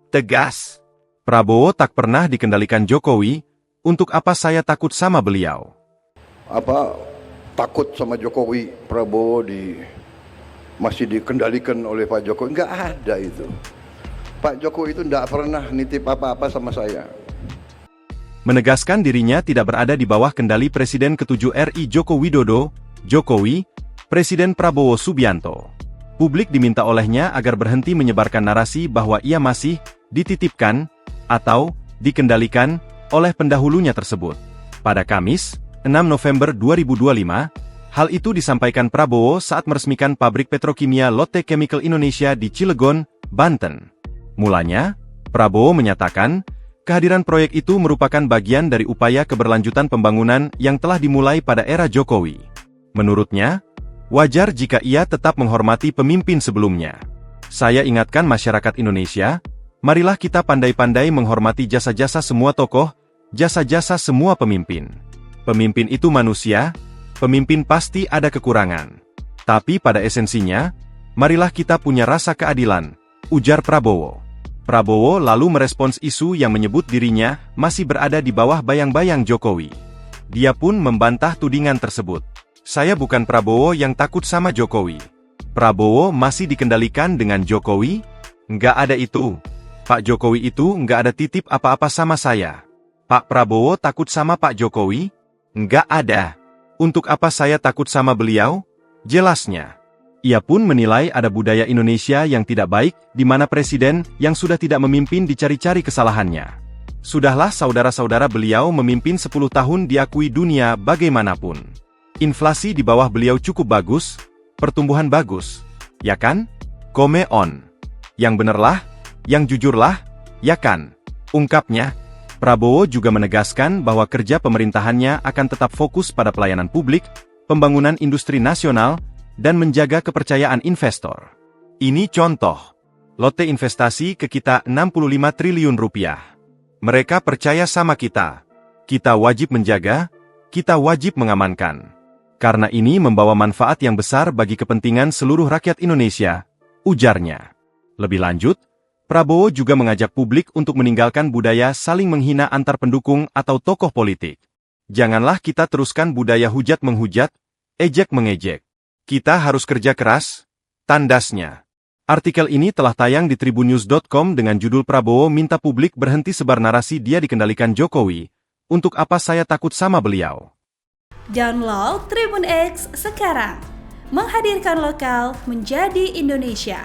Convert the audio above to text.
Tegas. Prabowo tak pernah dikendalikan Jokowi, untuk apa saya takut sama beliau? Takut sama Jokowi, Prabowo masih dikendalikan oleh Pak Jokowi? Enggak ada itu. Pak Jokowi itu enggak pernah nitip apa-apa sama saya. Menegaskan dirinya tidak berada di bawah kendali Presiden ke-7 RI Joko Widodo, Jokowi, Presiden Prabowo Subianto. Publik diminta olehnya agar berhenti menyebarkan narasi bahwa ia masih dititipkan atau dikendalikan oleh pendahulunya tersebut. Pada Kamis, 6 November 2025, hal itu disampaikan Prabowo saat meresmikan pabrik petrokimia Lotte Chemical Indonesia di Cilegon, Banten. Mulanya, Prabowo menyatakan, kehadiran proyek itu merupakan bagian dari upaya keberlanjutan pembangunan yang telah dimulai pada era Jokowi. Menurutnya, wajar jika ia tetap menghormati pemimpin sebelumnya. Saya ingatkan masyarakat Indonesia, marilah kita pandai-pandai menghormati jasa-jasa semua tokoh, jasa-jasa semua pemimpin. Pemimpin itu manusia, pemimpin pasti ada kekurangan. Tapi pada esensinya, marilah kita punya rasa keadilan, ujar Prabowo. Prabowo lalu merespons isu yang menyebut dirinya masih berada di bawah bayang-bayang Jokowi. Dia pun membantah tudingan tersebut. Saya bukan Prabowo yang takut sama Jokowi. Prabowo masih dikendalikan dengan Jokowi? Nggak ada itu. Pak Jokowi itu nggak ada titip apa-apa sama saya. Pak Prabowo takut sama Pak Jokowi? Nggak ada. Untuk apa saya takut sama beliau? Jelasnya. Ia pun menilai ada budaya Indonesia yang tidak baik, di mana presiden yang sudah tidak memimpin dicari-cari kesalahannya. Sudahlah saudara-saudara beliau memimpin 10 tahun diakui dunia bagaimanapun. Inflasi di bawah beliau cukup bagus, pertumbuhan bagus. Ya kan? Come on. Yang benerlah, yang jujurlah, ya kan? Ungkapnya. Prabowo juga menegaskan bahwa kerja pemerintahannya akan tetap fokus pada pelayanan publik, pembangunan industri nasional, dan menjaga kepercayaan investor. Ini contoh. Lotte investasi ke kita 65 triliun rupiah. Mereka percaya sama kita. Kita wajib menjaga, kita wajib mengamankan. Karena ini membawa manfaat yang besar bagi kepentingan seluruh rakyat Indonesia, ujarnya. Lebih lanjut, Prabowo juga mengajak publik untuk meninggalkan budaya saling menghina antar pendukung atau tokoh politik. Janganlah kita teruskan budaya hujat-menghujat, ejek-mengejek. Kita harus kerja keras, tandasnya. Artikel ini telah tayang di tribunnews.com dengan judul Prabowo minta publik berhenti sebar narasi dia dikendalikan Jokowi. Untuk apa saya takut sama beliau? Download Tribun X sekarang. Menghadirkan lokal menjadi Indonesia.